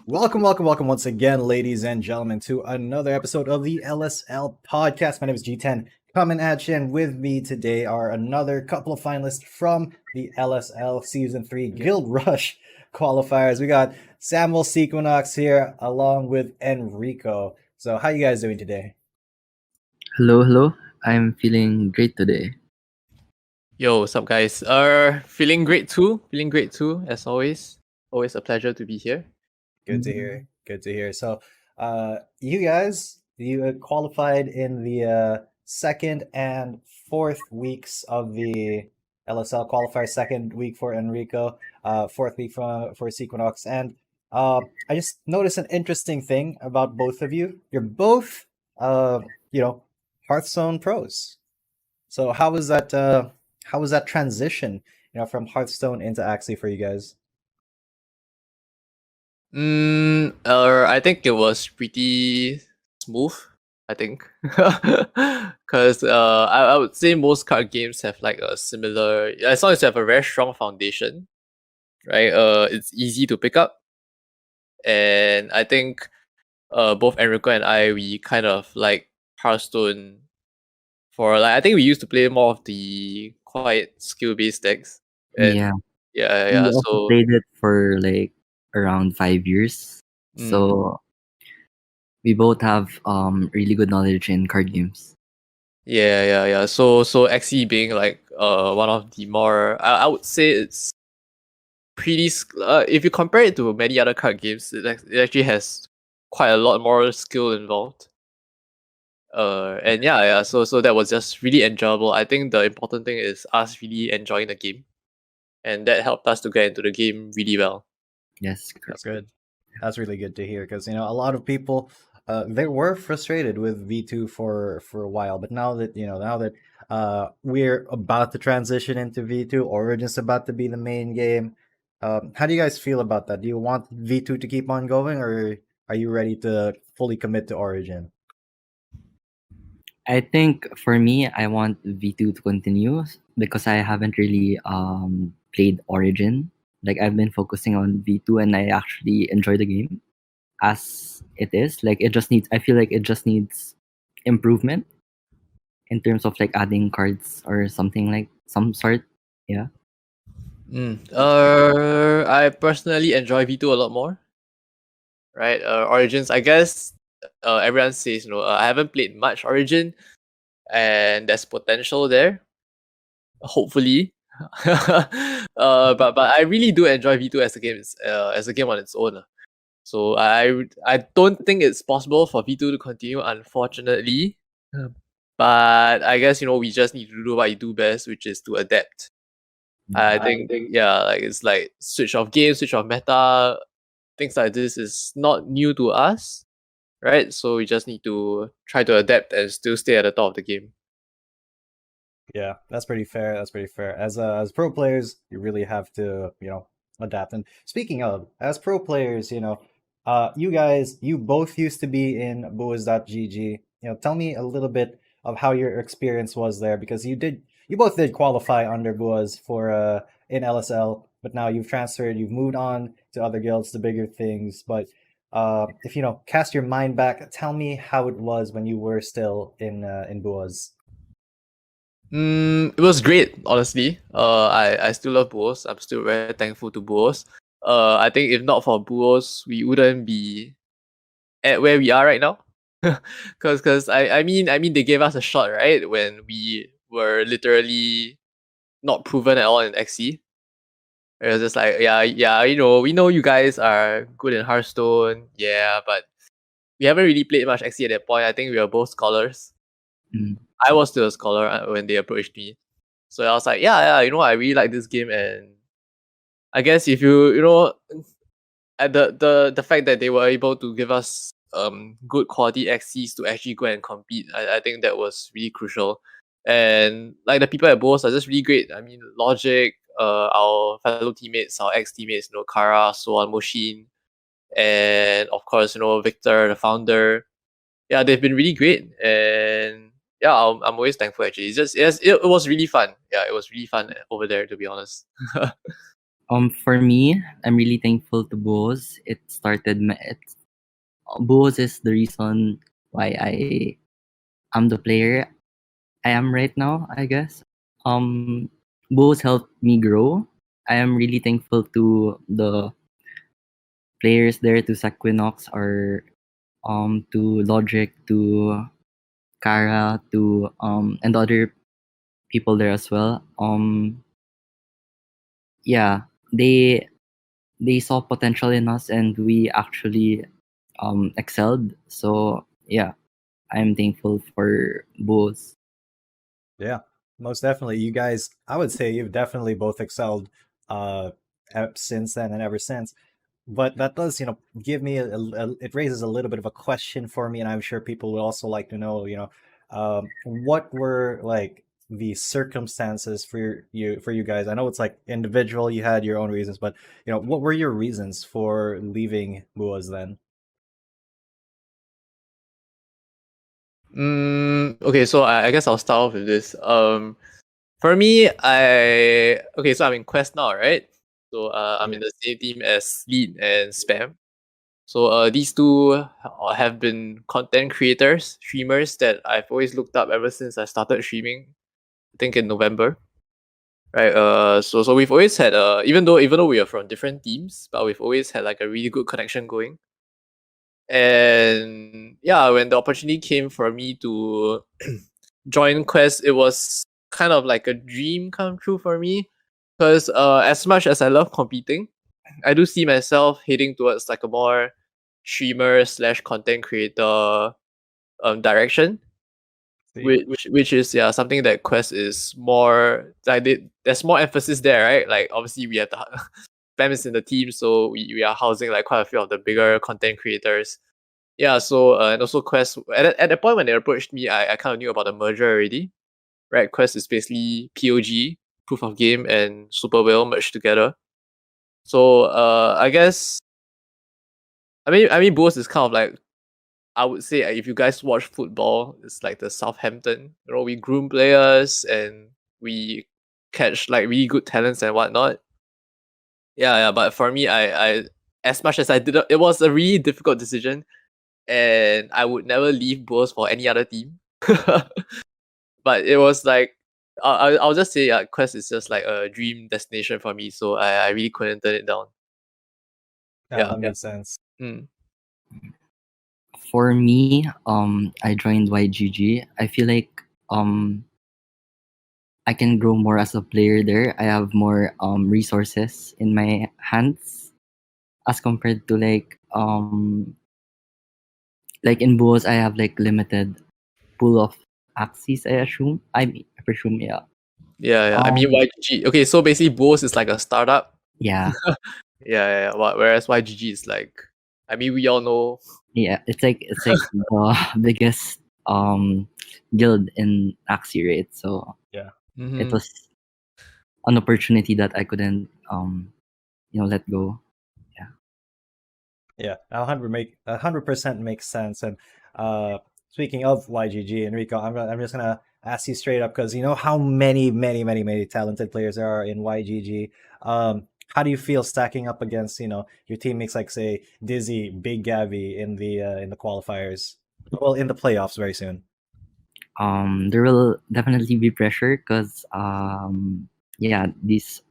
Welcome once again, ladies and gentlemen, to another episode of the LSL podcast. My name is G10. Coming at you, and with me today are another couple of finalists from the LSL Season 3 Guild Rush Qualifiers. We got Samuel Sequinox here along with Enrico. So, how you guys doing today? Hello. I'm feeling great today. Yo, what's up, guys? Feeling great too. As always. Always a pleasure to be here. Good to hear. Good to hear. So, you guys, you qualified in the second and fourth weeks of the LSL qualifier. Second week for Enrico, fourth week for Sequinox, and I just noticed an interesting thing about both of you. You're both, Hearthstone pros. So how was that? How was that transition? From Hearthstone into Axie for you guys. I think it was pretty smooth. I think, because I would say most card games have like a similar. As long as you have a very strong foundation, right? It's easy to pick up, and I think, both Enrico and I, we kind of like Hearthstone. I think we used to play more of the quiet skill based decks. And Yeah. yeah. We also So played it for like around 5 years. So we both have really good knowledge in card games. yeah. So Xe being like one of the more, I would say it's pretty. If you compare it to many other card games, it actually has quite a lot more skill involved. And yeah. So that was just really enjoyable. I think the important thing is us really enjoying the game, and that helped us to get into the game really well. Yes. That's good. That's really good to hear because a lot of people they were frustrated with V2 for a while, but now that we're about to transition into V2, Origin's about to be the main game. How do you guys feel about that? Do you want V2 to keep on going, or are you ready to fully commit to Origin? I think for me, I want V2 to continue because I haven't really played Origin. Like I've been focusing on V2 and I actually enjoy the game as it is. Like I feel like it just needs improvement in terms of like adding cards or something like some sort. Yeah. I personally enjoy V2 a lot more. Right? Origins, I guess, everyone says, I haven't played much Origin, and there's potential there. Hopefully. But I really do enjoy V2 as a game, as a game on its own. So I don't think it's possible for V2 to continue, unfortunately. But I guess, we just need to do what you do best, which is to adapt. I think, like it's like switch of game, switch of meta, things like this is not new to us, right? So we just need to try to adapt and still stay at the top of the game. Yeah, that's pretty fair. That's pretty fair. As pro players, you really have to, adapt. And speaking of, as pro players, you both used to be in Buas.gg. Tell me a little bit of how your experience was there because you both did qualify under Buas for in LSL, but now you've transferred, you've moved on to other guilds, to bigger things. But if cast your mind back, tell me how it was when you were still in Buas. It was great, honestly. I still love Buos. I'm still very thankful to Buos. I think if not for Buos, we wouldn't be at where we are right now. Cause I mean they gave us a shot, right? When we were literally not proven at all in XC. It was just like, yeah, we know you guys are good in Hearthstone, yeah, but we haven't really played much XC at that point. I think we were both scholars. I was still a scholar when they approached me. So I was like, yeah, I really like this game, and I guess if at the fact that they were able to give us good quality XCs to actually go and compete, I think that was really crucial. And like the people at Bose are just really great. I mean, Logic, our fellow teammates, our ex teammates, Kara, Soan, Moshin, and of course, Victor, the founder. Yeah, they've been really great, and yeah, I'm always thankful. Actually, it was really fun. Yeah, it was really fun over there, to be honest. For me, I'm really thankful to Bose. Bose is the reason why I am the player I am right now, I guess. Bose helped me grow. I am really thankful to the players there, to Sequinox, or to Logic, to Kara, to and other people there as well. Yeah, they saw potential in us, and we actually excelled. So yeah, I'm thankful for both. Yeah, most definitely. You guys, I would say you've definitely both excelled uh since then and ever since. But that does, give me it raises a little bit of a question for me, and I'm sure people would also like to know, what were like the circumstances for you guys? I know it's like individual, you had your own reasons, but what were your reasons for leaving Buas then? Okay, so I guess I'll start off with this. For me, so I'm in Quest now, right? So I'm in the same team as Lead and Spam. So these two have been content creators, streamers that I've always looked up ever since I started streaming. I think in November, right? So we've always had even though we are from different teams, but we've always had like a really good connection going. And yeah, when the opportunity came for me to join Quest, it was kind of like a dream come true for me. Because as much as I love competing, I do see myself heading towards like a more streamer slash content creator direction, See? which is something that Quest is more like there's more emphasis there, right? Like obviously we have the Spam is in the team, so we are housing like quite a few of the bigger content creators. Yeah, so and also Quest at the point when they approached me, I kind of knew about the merger already, right? Quest is basically POG, proof of game, and Super Whale merged together. So I guess I mean Bulls is kind of like, I would say, if you guys watch football, it's like the Southampton. We groom players and we catch like really good talents and whatnot. Yeah. But for me, I as much as I did, it was a really difficult decision, and I would never leave Bulls for any other team. But it was like, I'll just say, Quest is just like a dream destination for me. So I really couldn't turn it down. Yeah, Yeah. that makes sense. Mm. For me, I joined YGG. I feel like I can grow more as a player there. I have more resources in my hands as compared to like in Boas I have like limited pool of axes, I assume. I presume, yeah. Yeah. I mean Um YGG. Okay, so basically Bulls is like a startup. yeah. Yeah. Whereas YGG is like, I mean, we all know. Yeah, it's like the biggest guild in Axie, right? So Yeah. it Mhm. was an opportunity that I couldn't let go. Yeah. Yeah, 100% makes sense. And speaking of YGG, Enrico, I'm just gonna ask you straight up because you know how many talented players there are in YGG. How do you feel stacking up against your teammates like say Dizzy, Big Gabby in the qualifiers? Well, in the playoffs very soon. There will definitely be pressure because yeah, these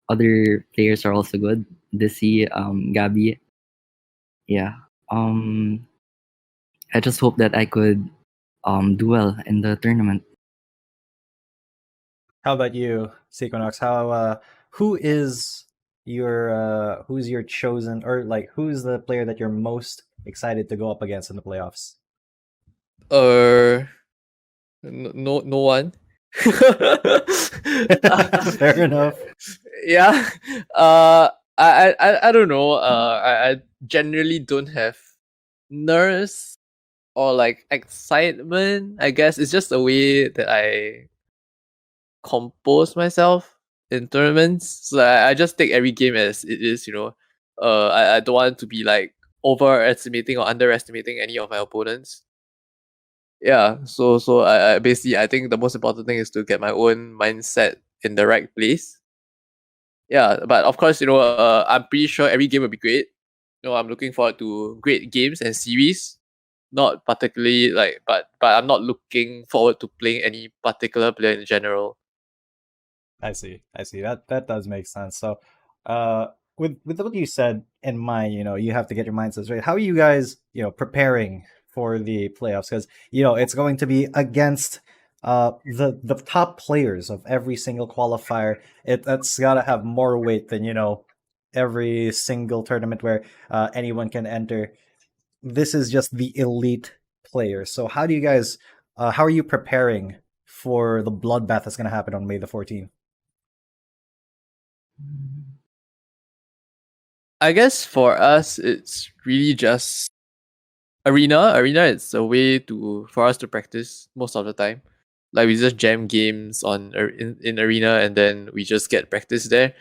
other players are also good. Dizzy, Gabby, yeah. Um, I just hope that I could do well in the tournament. How about you, Sequinox? Who's your chosen or like who's the player that you're most excited to go up against in the playoffs? Uh, no one. Fair enough. Yeah. I don't know. I generally don't have nerves or like excitement. I guess it's just a way that I compose myself in tournaments. So I just take every game as it is. I don't want to be like overestimating or underestimating any of my opponents. Yeah. So I basically, I think the most important thing is to get my own mindset in the right place. Yeah, but of course, I'm pretty sure every game will be great. I'm looking forward to great games and series. Not particularly but I'm not looking forward to playing any particular player in general. I see. I see. That does make sense. So, uh, with what you said in mind, you have to get your mindsets right. How are you guys, preparing for the playoffs? Because it's going to be against the top players of every single qualifier. That's got to have more weight than every single tournament where anyone can enter. This is just the elite players. So how do you guys? How are you preparing for the bloodbath that's going to happen on May the 14th? I guess for us, it's really just arena. Arena is a way for us to practice most of the time. Like we just jam games in arena, and then we just get practice there.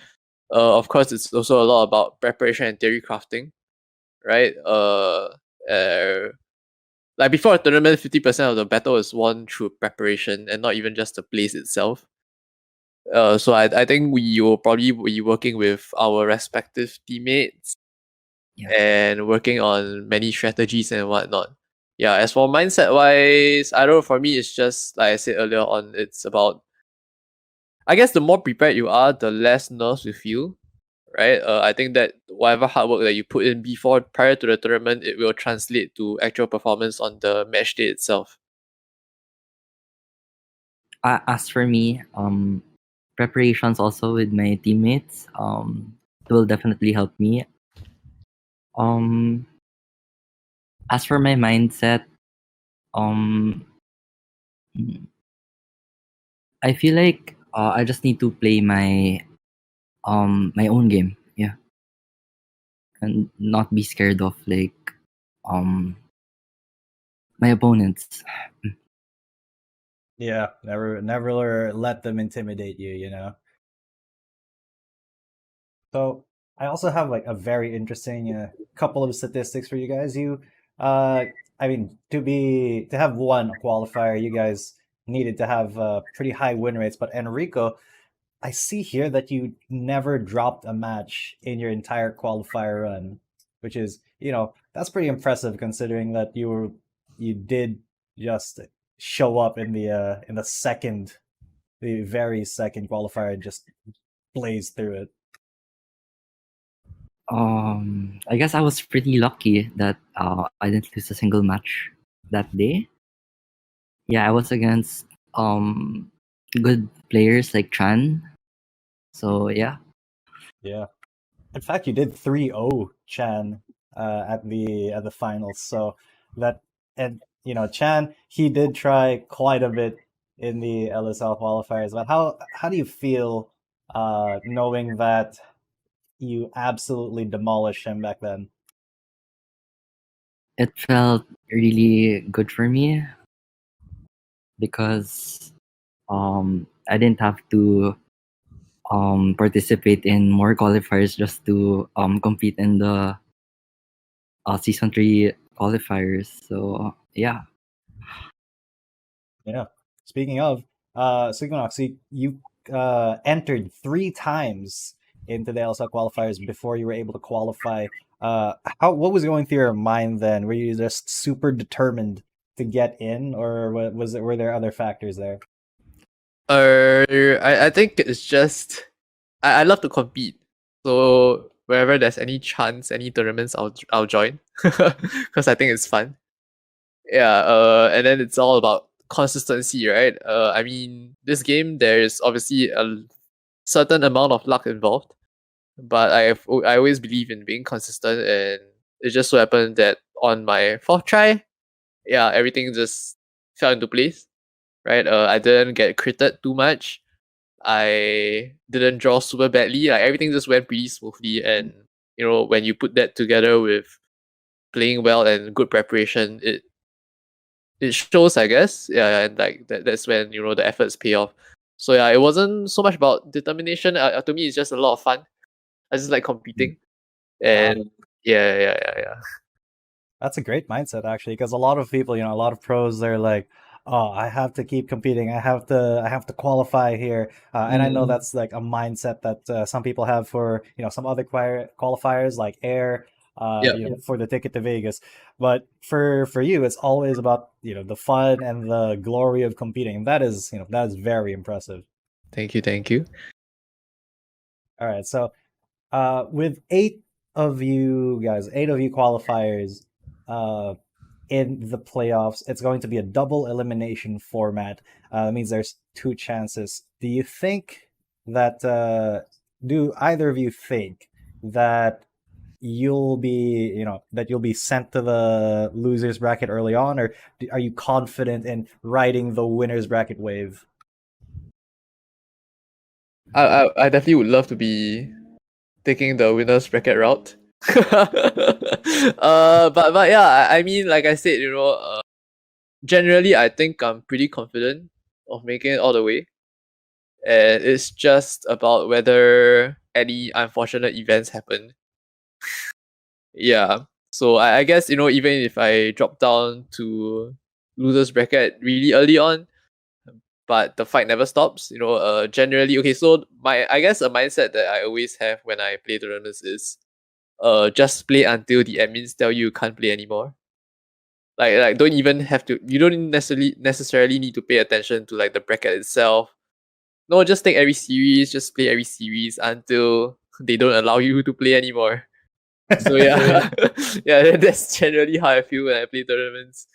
Of course, it's also a lot about preparation and theory crafting, right? Like before a tournament, 50% of the battle is won through preparation and not even just the place itself. So I think we will probably be working with our respective teammates Yeah. and working on many strategies and whatnot. Yeah, as for mindset wise, I don't know, for me, it's just like I said earlier on, it's about, I guess the more prepared you are, the less nerves you feel, right? I think that whatever hard work that you put in before, prior to the tournament, it will translate to actual performance on the match day itself. As for me, preparations also with my teammates, will definitely help me. Um, as for my mindset, um, I feel like I just need to play my own game, yeah, and not be scared of like um my opponents. Yeah, never let them intimidate you. So I also have like a very interesting couple of statistics for you guys. I mean, to have won a qualifier, you guys needed to have pretty high win rates. But Enrico, I see here that you never dropped a match in your entire qualifier run, which is, that's pretty impressive considering that you did just show up in the very second qualifier and just blaze through it. I guess I was pretty lucky that I didn't lose a single match that day. Yeah, I was against good players like Chan. So yeah. Yeah. In fact, you did 3-0 Chan at the finals. So that and Chan, he did try quite a bit in the LSL qualifiers. But how do you feel knowing that you absolutely demolished him back then? It felt really good for me because I didn't have to participate in more qualifiers just to compete in the season 3 qualifiers. So yeah. Yeah. Speaking of Sequinox, you entered 3 times into the LSL qualifiers before you were able to qualify. What was going through your mind then? Were you just super determined to get in, or were there other factors there? I think it's just I love to compete. So wherever there's any chance, any tournaments, I'll join because I think it's fun. Yeah. And then it's all about consistency, right? I mean, this game there's obviously a certain amount of luck involved, but I always believe in being consistent, and it just so happened that on my fourth try, yeah, everything just fell into place. Right. I didn't get critted too much. I didn't draw super badly. Like everything just went pretty smoothly, and when you put that together with playing well and good preparation, it shows, I guess. Yeah, and like that's when the efforts pay off. So yeah, it wasn't so much about determination. To me, it's just a lot of fun. I just like competing, Wow. and yeah. That's a great mindset actually, because a lot of people, a lot of pros, they're like, oh, I have to keep competing. I have to qualify here. And I know Mm, that's like a mindset that some people have for, some other qualifiers like air, yeah, for the ticket to Vegas. But for you, it's always about, the fun and the glory of competing. That is, that is very impressive. thank you, thank you. All right. So, with eight of you qualifiers, uh, in the playoffs. It's going to be a double elimination format. That means there's two chances. Do either of you think that you'll be sent to the losers bracket early on, or are you confident in riding the winners bracket wave? I definitely would love to be taking the winners bracket route. But yeah, I mean, like I said, generally I think I'm pretty confident of making it all the way, and it's just about whether any unfortunate events happen. Yeah. So I guess even if I drop down to losers bracket really early on, but the fight never stops. Generally, okay. So I guess a mindset that I always have when I play tournaments is, just play until the admins tell you can't play anymore. Like don't even have to. You don't necessarily need to pay attention to like the bracket itself. No, just take every series, just play every series until they don't allow you to play anymore. So yeah, yeah, that's generally how I feel when I play tournaments.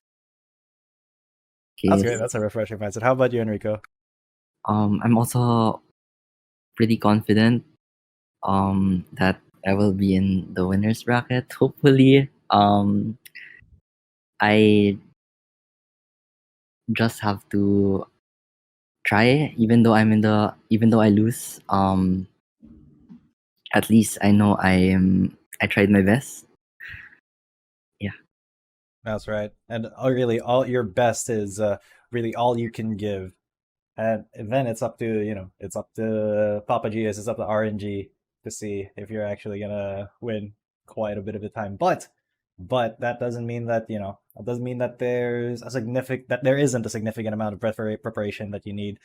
That's Okay. great. That's a refreshing mindset. How about you, Enrico? I'm also pretty confident that I will be in the winners bracket. Hopefully, I just have to try, even though I lose. At least I know I tried my best. Yeah. That's right. And really, all your best is really all you can give. And then it's up to, it's up to Papa GS, it's up to RNG to see if you're actually gonna win quite a bit of the time. But that doesn't mean that, that doesn't mean that there isn't a significant amount of preparation that you need.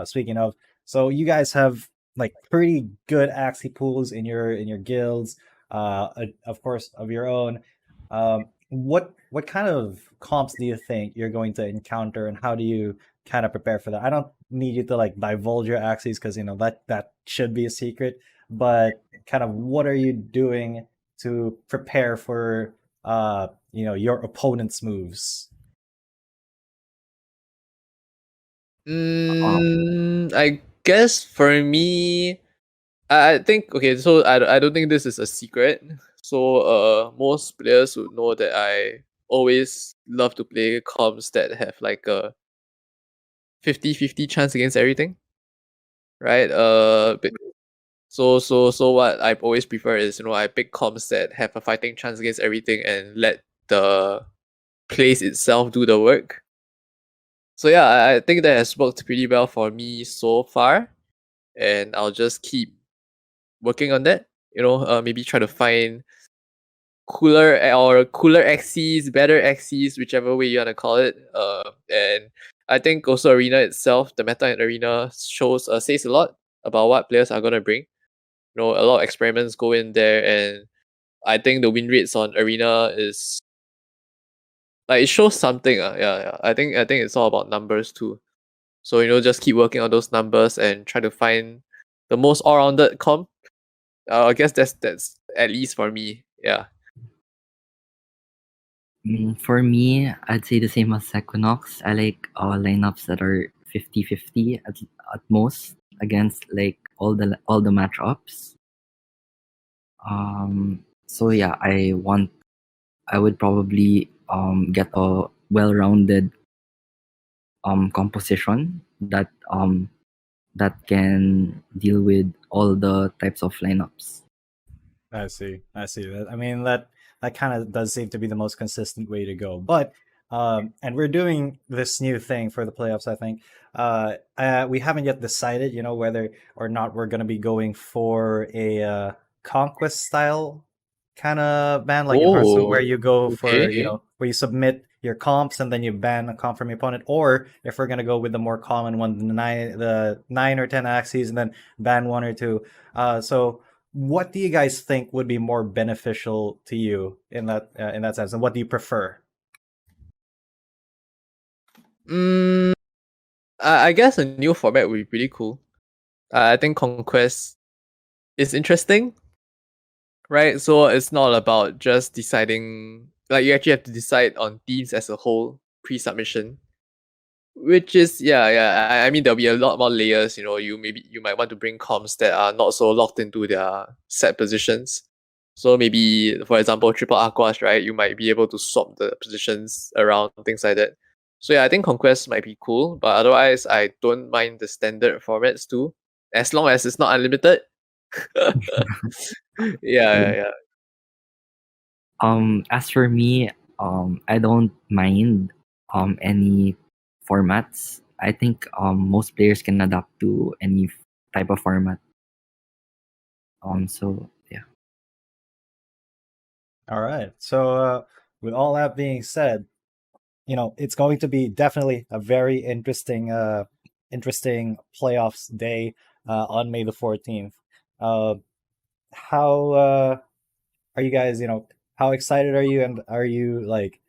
Speaking of, so you guys have like pretty good Axie pools in your guilds, of course, of your own. What kind of comps do you think you're going to encounter, and how do you kind of prepare for that? I don't need you to like divulge your axes because that should be a secret. But kind of what are you doing to prepare for your opponent's moves? Um, I guess for me, I think okay. So I don't think this is a secret. So most players would know that I always love to play comps that have like a 50-50 chance against everything, right? So what I always prefer is I pick comps that have a fighting chance against everything and let the place itself do the work. So yeah, I think that has worked pretty well for me so far, and I'll just keep working on that. Maybe try to find cooler axes, better axes, whichever way you wanna call it. And I think also arena itself, the meta in arena says a lot about what players are gonna bring. A lot of experiments go in there, and I think the win rates on arena is like it shows something. Yeah. I think it's all about numbers too. So just keep working on those numbers and try to find the most all-rounded comp. I guess that's at least for me. Yeah. for me, I'd say the same as Sequinox. I like lineups that are 50-50 at most against like all the matchups. So yeah, I would probably get a well-rounded composition that can deal with all the types of lineups. I see. I see that. I mean, that kind of does seem to be the most consistent way to go. But and we're doing this new thing for the playoffs. I think we haven't yet decided, whether or not we're going to be going for a conquest style kind of ban, like in Hearthstone, Oh, where you go for, okay. where you submit your comps and then you ban a comp from your opponent, or if we're gonna go with the more common one, the 9 or 10 axes, and then ban 1 or 2. So what do you guys think would be more beneficial to you in that sense, and what do you prefer? I guess a new format would be pretty cool. I think Conquest is interesting, right? So it's not about just deciding, like, you actually have to decide on themes as a whole pre-submission, which is yeah. I mean, there'll be a lot more layers. You might want to bring comps that are not so locked into their set positions. So maybe, for example, triple aquas, right? You might be able to swap the positions around, things like that. So yeah, I think Conquest might be cool, but otherwise, I don't mind the standard formats too, as long as it's not unlimited. Yeah. As for me, I don't mind any formats. I think most players can adapt to any type of format. So yeah. All right. So, with all that being said, it's going to be definitely a very interesting playoffs day on May the 14th. How are you guys? How excited are you? And are you like,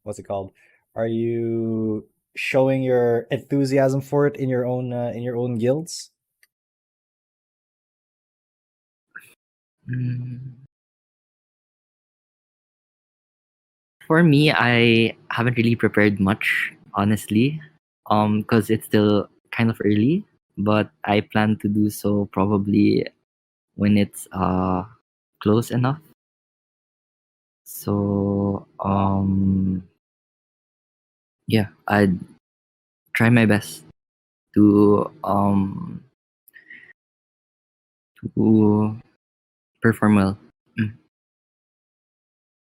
what's it called? Are you showing your enthusiasm for it in your own guilds? Mm. For me, I haven't really prepared much, honestly, because it's still kind of early. But I plan to do so probably when it's close enough. So yeah, I'd try my best to to perform well.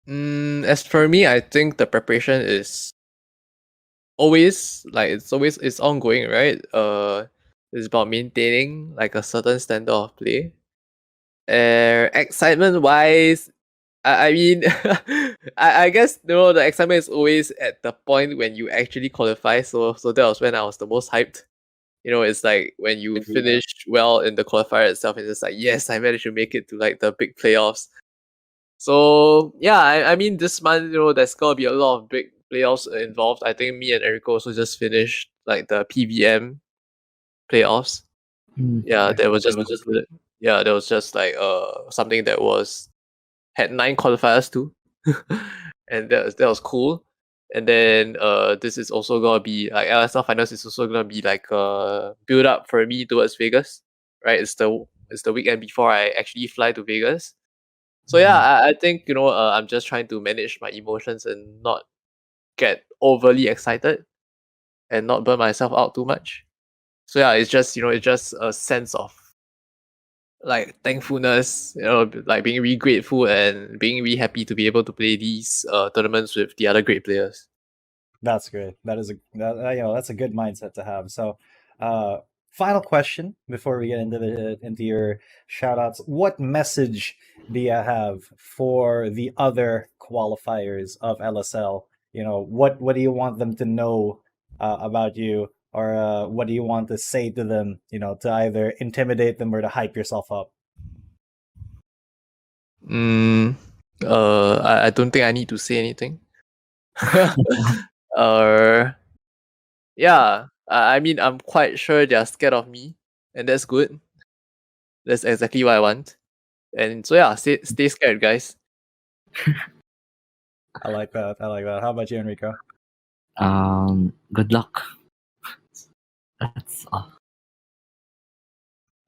As for me, I think the preparation is always like it's ongoing, right? It's about maintaining like a certain standard of play. Excitement wise, I mean, I guess the excitement is always at the point when you actually qualify. So that was when I was the most hyped. It's like when you finish well in the qualifier itself, and it's like, yes, I managed to make it to like the big playoffs. So yeah, I mean, this month, there's gonna be a lot of big playoffs involved. I think me and Enrico also just finished like the PVM playoffs. Yeah, that was just concluded. Yeah, that was just like something that had 9 qualifiers too, and that was cool. And then this is also gonna be like LSL finals is also gonna be like a build up for me towards Vegas, right? It's the weekend before I actually fly to Vegas. So yeah, I think I'm just trying to manage my emotions and not get overly excited and not burn myself out too much. So yeah, it's just a sense of like thankfulness, like being really grateful and being really happy to be able to play these tournaments with the other great players. That's great. That's a good mindset to have. So, final question before we get into your shout outs. What message do you have for the other qualifiers of LSL? What do you want them to know about you, or what do you want to say to them? To either intimidate them or to hype yourself up. I don't think I need to say anything. uh, yeah, I mean, I'm quite sure they're scared of me, and that's good. That's exactly what I want. And so yeah, stay scared, guys. I like that. I like that. How about you, Enrico? Good luck. That's all.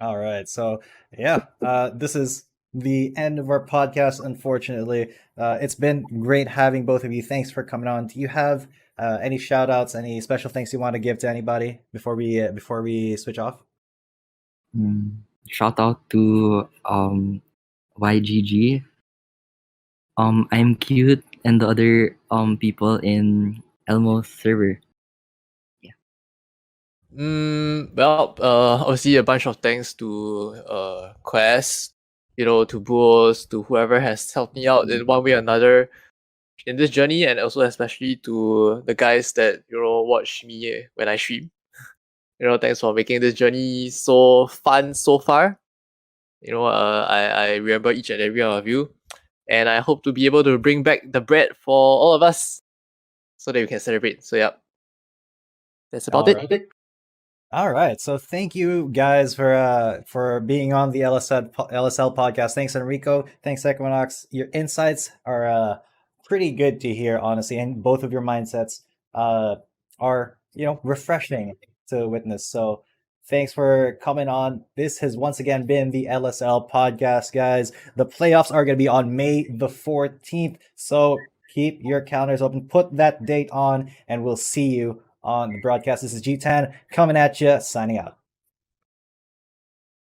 All right. So, yeah, this is the end of our podcast, unfortunately. It's been great having both of you. Thanks for coming on. Do you have any shout outs, any special thanks you want to give to anybody before we switch off? Shout out to YGG. I'm cute and the other people in Elmo's server. Well, obviously a bunch of thanks to Quest, to Bulls, to whoever has helped me out in one way or another. in this journey, and also especially to the guys that watch me when I stream. Thanks for making this journey so fun so far. I remember each and every one of you, and I hope to be able to bring back the bread for all of us so that we can celebrate. So yeah, that's about it. Alright. All right. So thank you guys for being on the LSL podcast. Thanks Enrico. Thanks Equinox. Your insights are pretty good to hear, honestly, and both of your mindsets are refreshing to witness. So thanks for coming on. This has once again been the LSL podcast, guys. The playoffs are going to be on May the 14th. So keep your calendars open. Put that date on, and we'll see you on the broadcast. This is G10 coming at you, signing out.